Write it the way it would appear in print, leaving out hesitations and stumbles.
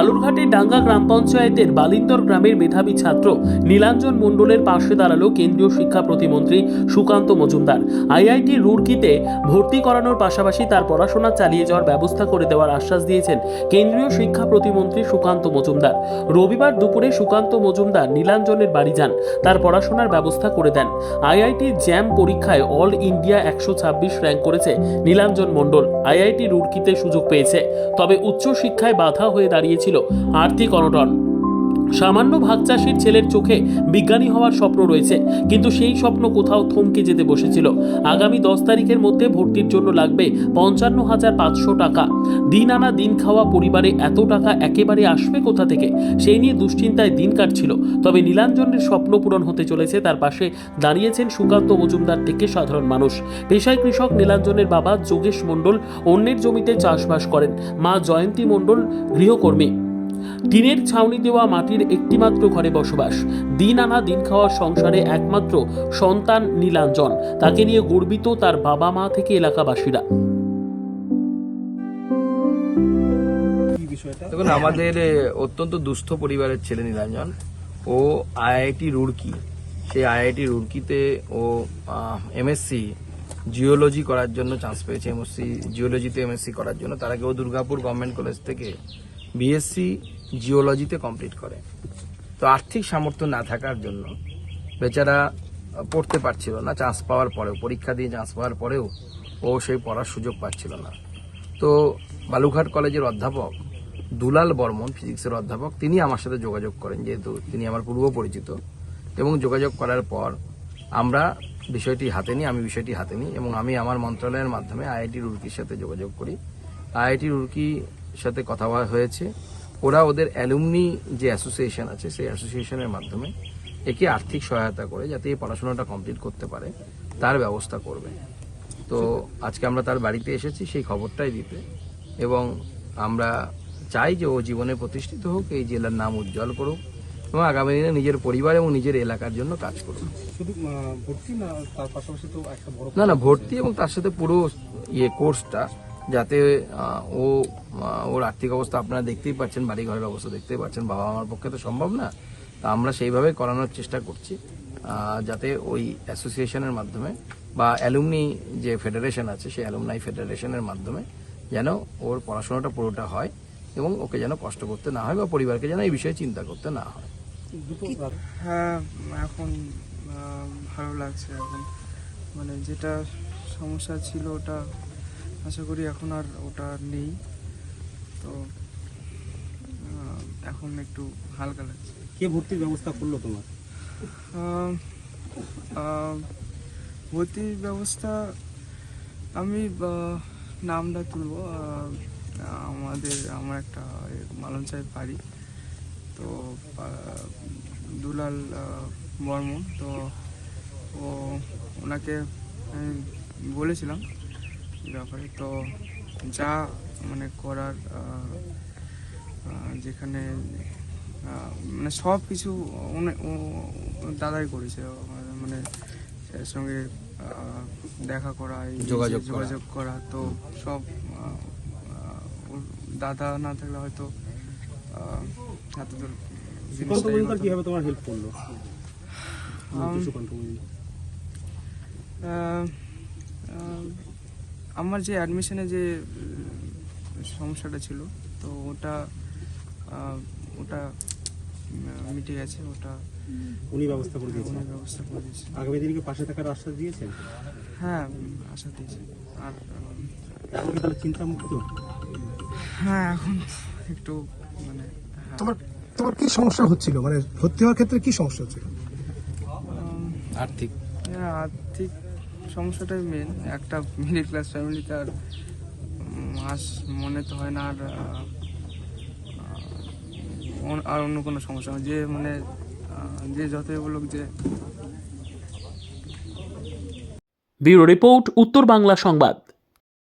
বালুরঘাটের ডাঙ্গা গ্রাম পঞ্চায়েতের বালিন্দর গ্রামের মেধাবী ছাত্র নীলাঞ্জন মণ্ডলের পাশে দাঁড়ালো কেন্দ্রীয় শিক্ষা প্রতিমন্ত্রী সুকান্ত মজুমদার। আইআইটি রুড়কিতে ভর্তি করানোর পাশাপাশি তার পড়াশোনা চালিয়ে যাওয়ার ব্যবস্থা করে দেওয়ার আশ্বাস দিয়েছেন কেন্দ্রীয় শিক্ষা প্রতিমন্ত্রী সুকান্ত মজুমদার। রবিবার দুপুরে সুকান্ত মজুমদার নীলাঞ্জনের বাড়ি যান, তার পড়াশোনার ব্যবস্থা করে দেন। আইআইটি জ্যাম পরীক্ষায় অল ইন্ডিয়া 126 র্যাঙ্ক করেছে নীলাঞ্জন মণ্ডল। আইআইটি রুড়কিতে সুযোগ পেয়েছে, তবে উচ্চশিক্ষায় বাধা হয়ে দাঁড়িয়েছিল আর্থিক অনটন। সামান্য ভাগ চাষির ছেলের চোখে বিজ্ঞানী হওয়ার স্বপ্ন রয়েছে, কিন্তু সেই স্বপ্ন কোথাও থমকে যেতে বসেছিল। আগামী 10 তারিখের মধ্যে ভর্তির জন্য লাগবে 55,500 টাকা। দিন আনা দিন খাওয়া পরিবারে এত টাকা একেবারে আসবে কোথা থেকে, সেই নিয়ে দুশ্চিন্তায় দিন কাটছিল। তবে নীলাঞ্জনের স্বপ্ন পূরণ হতে চলেছে, তার পাশে দাঁড়িয়েছেন সুকান্ত মজুমদার থেকে সাধারণ মানুষ। পেশায় কৃষক নীলাঞ্জনের বাবা যোগেশ মণ্ডল অন্যের জমিতে চাষবাস করেন, মা জয়ন্তী মণ্ডল গৃহকর্মী। টিনের ছাউনি দেওয়া মাটির একটিমাত্র ঘরে বসবাস। দিন আনা দিন খাওয়ার সংসারে একমাত্র সন্তান নীলাঞ্জন। তাকে নিয়ে গর্বিত তার বাবা মা থেকে এলাকাবাসীরা। দেখুন, আমাদের অত্যন্ত দুস্থ পরিবারের ছেলে নীলাঞ্জন। ও আইআইটি রুড়কি, সেই আইআইটি রুড়কিতে ও এমএসসি জিওলজি করার জন্য চান্স পেয়েছে। এমএসসি জিওলজিতে এমএসসি করার জন্য তার আগে ও দুর্গাপুর গভর্নমেন্ট কলেজ থেকে বিএসসি জিওলজিতে কমপ্লিট করে। তো আর্থিক সামর্থ্য না থাকার জন্য বেচারা পড়তে পারছিল না। চান্স পাওয়ার পরেও, পরীক্ষা দিয়ে চান্স পাওয়ার পরেও ও সেই পড়ার সুযোগ পাচ্ছিল না। তো বালুরঘাট কলেজের অধ্যাপক দুলাল বর্মন, ফিজিক্সের অধ্যাপক, তিনি আমার সাথে যোগাযোগ করেন, যেহেতু তিনি আমার পূর্ব পরিচিত। এবং যোগাযোগ করার পর আমরা বিষয়টি হাতে নিই, আমি বিষয়টি হাতে নিই এবং আমি আমার মন্ত্রণালয়ের মাধ্যমে আইআইটি রুড়কির সাথে যোগাযোগ করি। আইআইটি রুড়কির সাথে কথা হয়েছে, ওরা ওদের অ্যালুমনি যে অ্যাসোসিয়েশন আছে সেই অ্যাসোসিয়েশনের মাধ্যমে একে আর্থিক সহায়তা করে যাতে এই পড়াশোনাটা কমপ্লিট করতে পারে তার ব্যবস্থা করবে। তো আজকে আমরা তার বাড়িতে এসেছি সেই খবরটাই দিতে, এবং আমরা চাই যে ও জীবনে প্রতিষ্ঠিত হোক, এই জেলার নাম উজ্জ্বল করুক এবং আগামী দিনে নিজের পরিবার এবং নিজের এলাকার জন্য কাজ করুক। শুধু ভর্তি না, তার পাশাপাশি তো একটা বড় না, ভর্তি এবং তার সাথে পুরো কোর্সটা, যাতে ওর আর্থিক অবস্থা আপনারা দেখতেই পাচ্ছেন, বাড়ি ঘরের অবস্থা দেখতেই পাচ্ছেন, বাবা মার পক্ষে তো সম্ভব না। তা আমরা সেইভাবে করানোর চেষ্টা করছি, যাতে ওই অ্যাসোসিয়েশনের মাধ্যমে বা অ্যালুমনি যে ফেডারেশন আছে সেই অ্যালুমনাই ফেডারেশনের মাধ্যমে যেন ওর পড়াশোনাটা পুরোটা হয় এবং ওকে যেন কষ্ট করতে না হয় বা পরিবারকে যেন এই বিষয়ে চিন্তা করতে না হয়। হ্যাঁ, এখন ভালো লাগছে। এখন মানে যেটা সমস্যা ছিল ওটা আশা করি এখন আর ওটা নেই। তো এখন একটু হালকা লাগছে। কে ভর্তির ব্যবস্থা করলো তোমার? ভর্তির ব্যবস্থা আমি নামটা তুলব। আমার একটা মালন সাহেব বাড়ি, তো দুলাল বর্মন। তো ওনাকে আমি বলেছিলাম ব্যাপারে, তো যা মানে করার যেখানে মানে সব কিছু দাদাই করেছে। মানে এর সঙ্গে দেখা করা, যোগাযোগ করা, তো সব দাদা না থাকলে হয়তো এতদূর। কিভাবে তোমার হেল্প করলো? আমার যে অ্যাডমিশনে যে সমস্যাটা ছিল, তো ওটা মিটে গেছে। ওটা উনি ব্যবস্থা করে দিয়েছেন। আগামী দিনকে পাশে থাকার আশ্বাস দিয়েছেন? হ্যাঁ, আশা দিয়েছে। আর এখন কি তাহলে চিন্তা মুক্ত? হ্যাঁ, এখন একটু মানে তোমার কি সমস্যা হচ্ছিল, মানে ভর্তি হওয়ার ক্ষেত্রে কি সমস্যা হচ্ছিল? আর্থিক সমস্যাটাই মেন। একটা মিডল ক্লাস ফ্যামিলিতে আর মাস মনে তো হয় না, আর অন্য কোনো সমস্যা যে মানে যে যতই বলুক যে। ব্যুরো রিপোর্ট, উত্তর বাংলা সংবাদ।